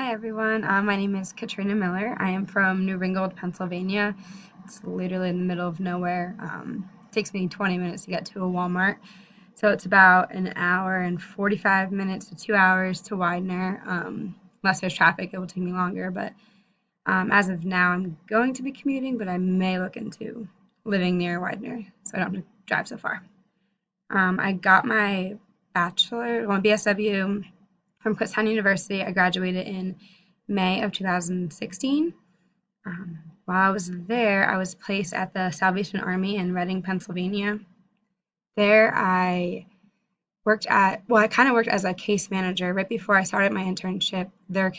Hi everyone, my name is Katrina Miller. I am from New Ringgold, Pennsylvania. It's literally in the middle of nowhere. It takes me 20 minutes to get to a Walmart. So it's about an hour and 45 minutes to 2 hours to Widener. Unless there's traffic, it will take me longer. But as of now, I'm going to be commuting, but I may look into living near Widener so I don't have to drive so far. I got my BSW from Kutztown University. I graduated in May of 2016. While I was there, I was placed at the Salvation Army in Reading, Pennsylvania. There, I kind of worked as a case manager. Right before I started my internship, their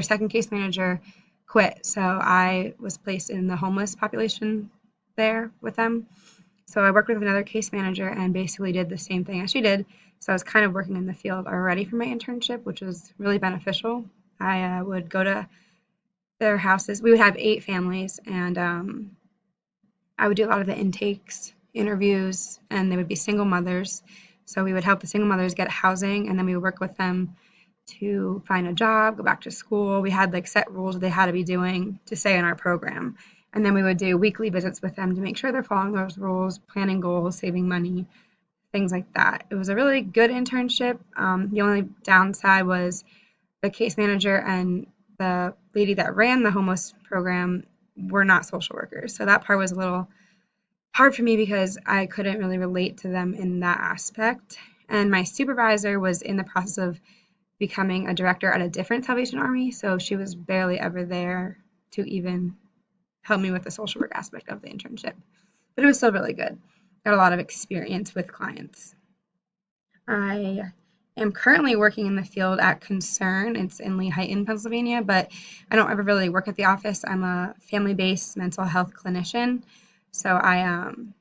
second case manager quit, so I was placed in the homeless population there with them. So I worked with another case manager and basically did the same thing as she did. So I was kind of working in the field already for my internship, which was really beneficial. I would go to their houses. We would have 8 families, and I would do a lot of the intakes, interviews, and they would be single mothers. So we would help the single mothers get housing, and then we would work with them to find a job, go back to school. We had like set rules they had to be doing to stay in our program. And then we would do weekly visits with them to make sure they're following those rules, planning goals, saving money, things like that. It was a really good internship. The only downside was the case manager and the lady that ran the homeless program were not social workers. So that part was a little hard for me because I couldn't really relate to them in that aspect. And my supervisor was in the process of becoming a director at a different Salvation Army, so she was barely ever there to even help me with the social work aspect of the internship. But it was still really good. Got a lot of experience with clients. I am currently working in the field at Concern. It's in Lehighton, Pennsylvania, but I don't ever really work at the office. I'm a family-based mental health clinician. So I'm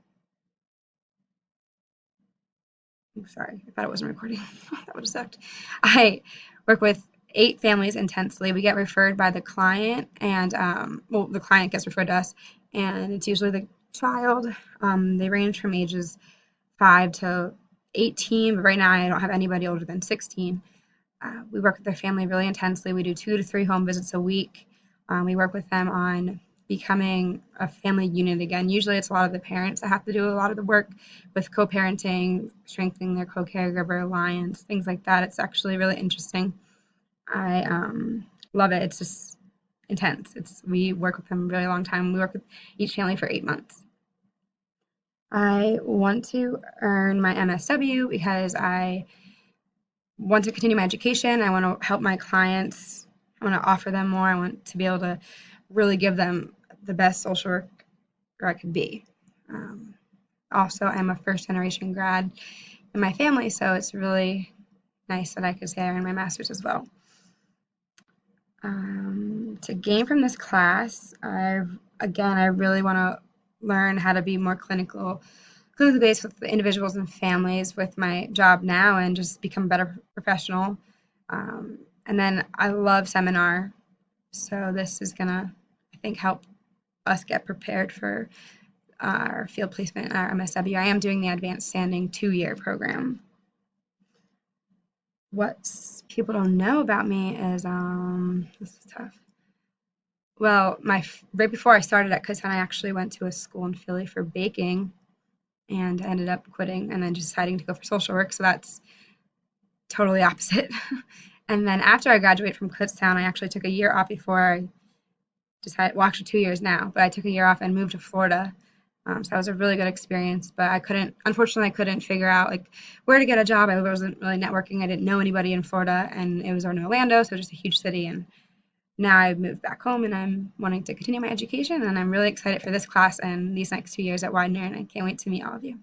sorry, I thought it wasn't recording. That would have sucked. I work with 8 families intensely. We get referred by the client, and the client gets referred to us, and it's usually the child. They range from ages 5 to 18, but right now I don't have anybody older than 16. We work with their family really intensely. We do 2 to 3 home visits a week. We work with them on becoming a family unit again. Usually it's a lot of the parents that have to do a lot of the work with co-parenting, strengthening their co-caregiver alliance, things like that. It's actually really interesting. I love it. It's just intense. We work with them a really long time. We work with each family for 8 months. I want to earn my MSW because I want to continue my education. I want to help my clients. I want to offer them more. I want to be able to really give them the best social worker I could be. Also, I'm a first generation grad in my family, so it's really nice that I could say I earned my master's as well. To gain from this class, I really want to learn how to be more clinically based with the individuals and families with my job now and just become a better professional. And then I love seminar, so this is gonna, I think, help us get prepared for our field placement in our MSW. I am doing the advanced standing 2-year program. What people don't know about me is, this is tough. Well, right before I started at Kutztown, I actually went to a school in Philly for baking and ended up quitting and then just deciding to go for social work. So that's totally opposite. And then after I graduated from Kutztown, I actually took a year off before I decided, well, actually 2 years now, but I took a year off and moved to Florida. So that was a really good experience, but unfortunately, I couldn't figure out like where to get a job. I wasn't really networking. I didn't know anybody in Florida, and it was in Orlando, so just a huge city. And now I've moved back home, and I'm wanting to continue my education, and I'm really excited for this class and these next 2 years at Widener, and I can't wait to meet all of you.